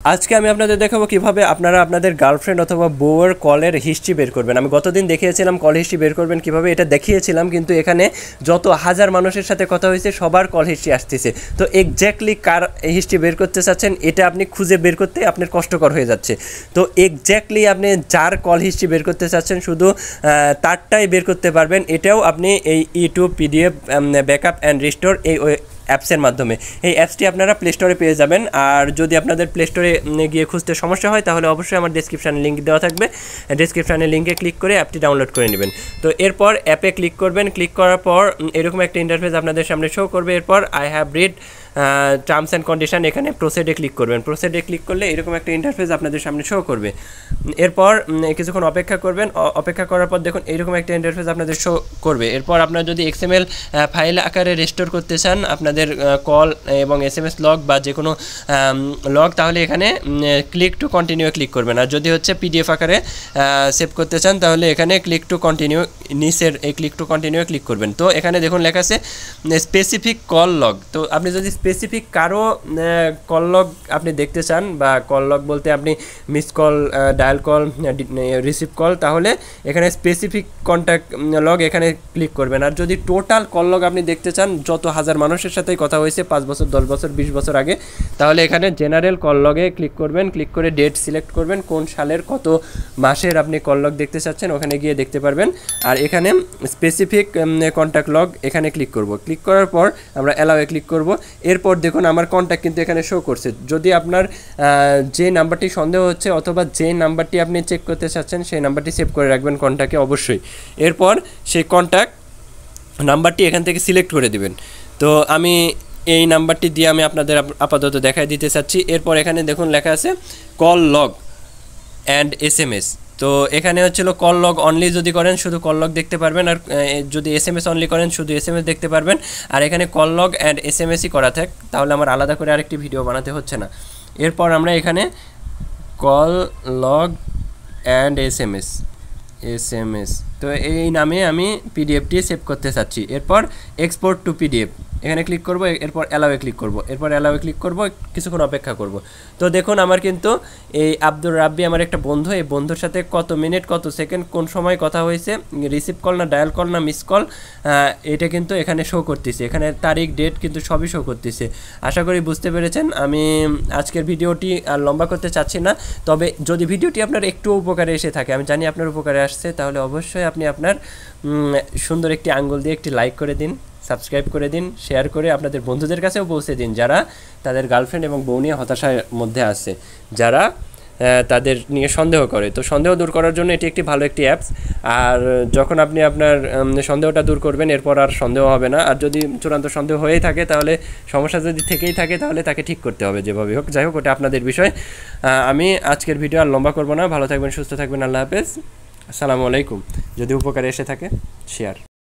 আজকে আমি আপনাদের দেখাবো কিভাবে আপনারা আপনাদের গার্লফ্রেন্ড অথবা বউয়ের কলের হিস্ট্রি বের করবেন। আমি গতদিন দেখিয়েছিলাম কল হিস্ট্রি বের করবেন কিভাবে, এটা দেখিয়েছিলাম, কিন্তু এখানে যত হাজার মানুষের সাথে কথা হয়েছে সবার কল হিস্ট্রি আসতেছে। তো এক্স্যাক্টলি কার হিস্ট্রি বের করতে চাচ্ছেন এটা আপনি খুঁজে বের করতে আপনার কষ্টকর হয়ে যাচ্ছে। তো এক্স্যাক্টলি আপনি যার কল হিস্ট্রি বের করতে চাচ্ছেন শুধু তারটাই বের করতে পারবেন। এটাও আপনি এই YouTube PDF backup and restore এই অ্যাপসের মাধ্যমে। এই অ্যাপসটি আপনারা প্লে স্টোরে পেয়ে যাবেন। আর যদি আপনাদের প্লে স্টোরে গিয়ে খুঁজতে সমস্যা হয় তাহলে অবশ্যই আমার ডেসক্রিপশানে লিঙ্ক দেওয়া থাকবে, ডেসক্রিপশানে লিঙ্কে ক্লিক করে অ্যাপটি ডাউনলোড করে নেবেন। তো এরপর অ্যাপে ক্লিক করবেন। ক্লিক করার পর এরকম একটা ইন্টারফেস আপনাদের সামনে শো করবে। এরপর I have read terms and condition, এখানে প্রসিডে ক্লিক করবেন। প্রসিডে ক্লিক করলে এরকম একটা ইন্টারফেস আপনাদের সামনে শো করবে। এরপর কিছুক্ষণ অপেক্ষা করবেন। অপেক্ষা করার পর দেখুন এইরকম একটা ইন্টারফেস আপনাদের শো করবে। এরপর আপনারা যদি এক্সএমএল ফাইল আকারে রেস্টোর করতে চান আপনাদের কল এবং এসএমএস লগ বা যে কোনো লগ, তাহলে এখানে ক্লিক টু কন্টিনিউ ক্লিক করবেন। আর যদি হচ্ছে পিডিএফ আকারে সেভ করতে চান তাহলে এখানে ক্লিক টু কন্টিনিউ, নিচের এই ক্লিক টু কন্টিনিউ ক্লিক করবেন। তো এখানে দেখুন লেখা আছে স্পেসিফিক কল লগ। তো আপনি যদি স্পেসিফিক কারো কল লগ আপনি দেখতে চান, বা কল লগ বলতে আপনি miss call, dial call, receive call, তাহলে এখানে স্পেসিফিক কন্ট্যাক্ট লগ এখানে ক্লিক করবেন। আর যদি টোটাল কল লগ আপনি দেখতে চান যত হাজার মানুষের সাথেই কথা হয়েছে 5 বছর, 10 বছর, 20 বছর আগে, তাহলে এখানে জেনারেল কল লগে ক্লিক করবেন। ক্লিক করে ডেট সিলেক্ট করবেন, কোন সালের কত মাসের আপনি কল লগ দেখতে চাচ্ছেন ওখানে গিয়ে দেখতে পারবেন। আর এখানে স্পেসিফিক কন্ট্যাক্ট লগ এখানে ক্লিক করব। ক্লিক করার পর আমরা অ্যালাউয়ে ক্লিক করব। এরপর দেখুন আমার কন্ট্যাক্ট কিন্তু এখানে শো করছে। যদি আপনার যে নাম্বারটি সন্দেহ হচ্ছে অথবা যে নাম্বারটি আপনি চেক করতে চাচ্ছেন সেই নাম্বারটি সেভ করে রাখবেন কন্ট্যাক্টে অবশ্যই। এরপর সেই কন্ট্যাক্ট নাম্বারটি এখান থেকে সিলেক্ট করে দিবেন। তো আমি এই নাম্বারটি দিয়ে আমি আপনাদের আপাতত দেখাই দিতে চাচ্ছি। এরপর এখানে দেখুন লেখা আছে কল লগ অ্যান্ড এসএমএস। তো এখানে হচ্ছিল কল লগ অনলি যদি করেন শুধু কল লগ দেখতে পারবেন, আর যদি এসএমএস অনলি করেন শুধু এসএমএস দেখতে পারবেন। আর এখানে কল লগ অ্যান্ড এসএমএসই করা থাক, তাহলে আমার আলাদা করে আরেকটি ভিডিও বানাতে হচ্ছে না। এরপর আমরা এখানে কল লগ অ্যান্ড এসএমএস, তো এই নামে আমি পিডিএফটি সেভ করতে চাচ্ছি। এরপর এক্সপোর্ট টু পিডিএফ এখানে ক্লিক করব। এরপর অ্যালাউয়ে ক্লিক করব। এরপর অ্যালাউয়ে ক্লিক করব, কিছুক্ষণ অপেক্ষা করব। তো দেখুন আমার কিন্তু এই আব্দুর রাব্বি আমার একটা বন্ধু, এই বন্ধুর সাথে কত মিনিট কত সেকেন্ড কোন সময় কথা হয়েছে, রিসিভ কল না ডায়াল কল না মিস কল, এটা কিন্তু এখানে শো করতেছে। এখানে তারিখ ডেট কিন্তু সবই শো করতেছে। আশা করি বুঝতে পেরেছেন। আমি আজকের ভিডিওটি আর লম্বা করতে চাচ্ছি না, তবে যদি ভিডিওটি আপনার একটু উপকারে এসে থাকে, আমি জানি আপনার উপকারে আসছে, তাহলে অবশ্যই আপনি আপনার সুন্দর একটি আঙ্গুল দিয়ে একটি লাইক করে দিন, সাবস্ক্রাইব করে দিন, শেয়ার করে আপনাদের বন্ধুদের কাছেও পৌঁছে দিন যারা তাদের গার্লফ্রেন্ড এবং বউ নিয়ে হতাশার মধ্যে আছে, যারা তাদের নিয়ে সন্দেহ করে। তো সন্দেহ দূর করার জন্য এটি একটি ভালো একটি অ্যাপস। আর যখন আপনি আপনার সন্দেহটা দূর করবেন এরপর আর সন্দেহ হবে না। আর যদি চূড়ান্ত সন্দেহ হয়েই থাকে তাহলে সমস্যা যদি থেকেই থাকে তাহলে তাকে ঠিক করতে হবে যেভাবে হোক। যাই হোক, ওটা আপনাদের বিষয়। আমি আজকের ভিডিও আর লম্বা করবো না। ভালো থাকবেন, সুস্থ থাকবেন, আল্লাহ হাফেজ, আসসালামু আলাইকুম। যদি উপকারে এসে থাকে শেয়ার।